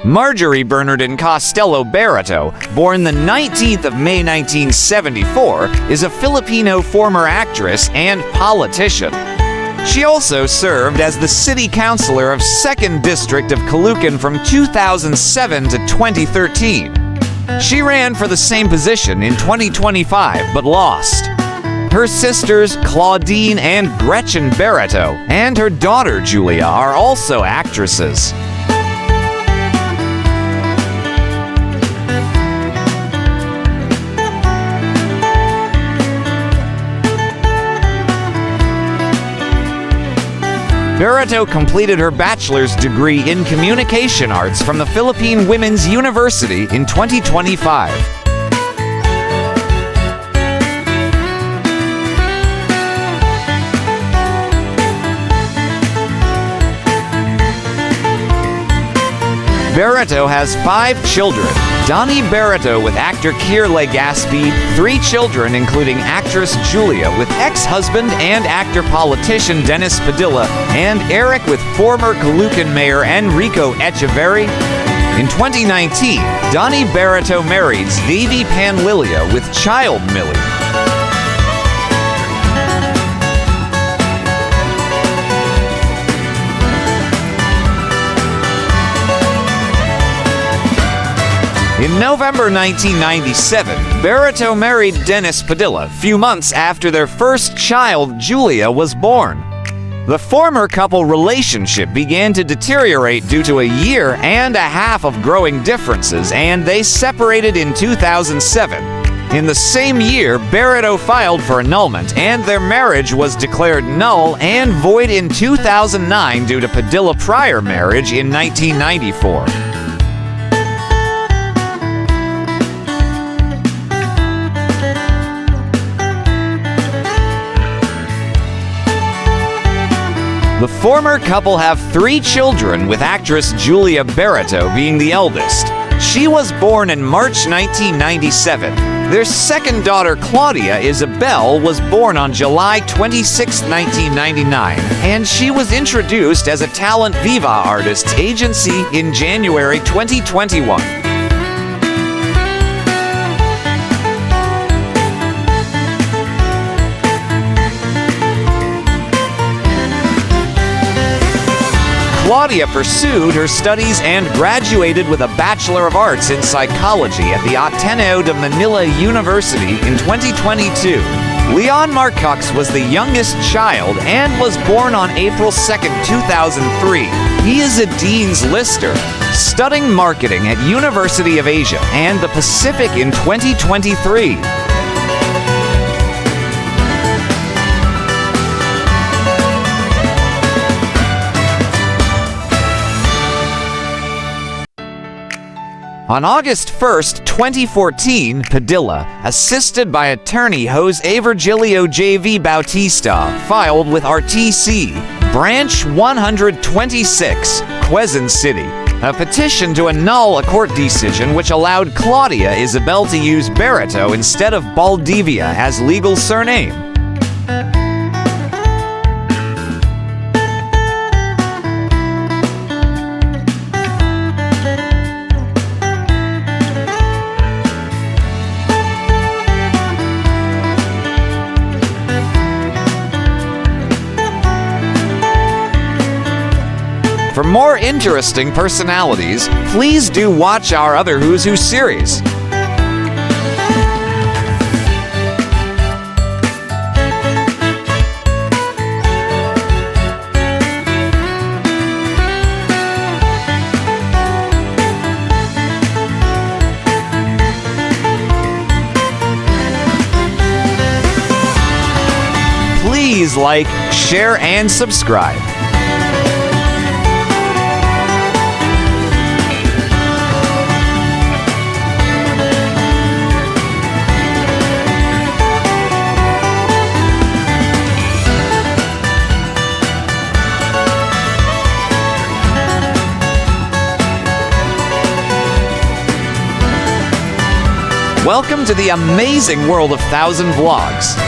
Marjorie Bernardine Costello Barretto, born the 19th of May 1974, is a Filipino former actress and politician. She also served as the city councilor of 2nd District of Caloocan from 2007 to 2013. She ran for the same position in 2025 but lost. Her sisters Claudine and Gretchen Barretto and her daughter Julia are also actresses. Barretto completed her bachelor's degree in communication arts from the Philippine Women's University in 2025. Barretto has 5 children. Donnie Barretto with actor Keir Legaspi, 3 children including actress Julia with ex-husband and actor-politician Dennis Padilla, and Eric with former Caloocan Mayor Enrico Echeverri. In 2019, Donnie Barretto married Davy Panlilia with child Millie. In November 1997, Barretto married Dennis Padilla, few months after their first child, Julia, was born. The former couple relationship began to deteriorate due to a year and a half of growing differences, and they separated in 2007. In the same year, Barretto filed for annulment, and their marriage was declared null and void in 2009 due to Padilla prior marriage in 1994. The former couple have 3 children, with actress Julia Barretto being the eldest. She was born in March 1997. Their second daughter, Claudia Isabel, was born on July 26, 1999, and she was introduced as a Talent Viva Artists agency in January 2021. Claudia pursued her studies and graduated with a Bachelor of Arts in Psychology at the Ateneo de Manila University in 2022. Leon Marcox was the youngest child and was born on April 2, 2003. He is a Dean's Lister, studying marketing at University of Asia and the Pacific in 2023. On August 1, 2014, Padilla, assisted by attorney Jose Virgilio J.V. Bautista, filed with RTC, Branch 126, Quezon City, a petition to annul a court decision which allowed Claudia Isabel to use Barretto instead of Baldivia as legal surname. For more interesting personalities, please do watch our other Who's Who series. Please like, share, and subscribe. Welcome to the amazing world of 1000 Vlogs.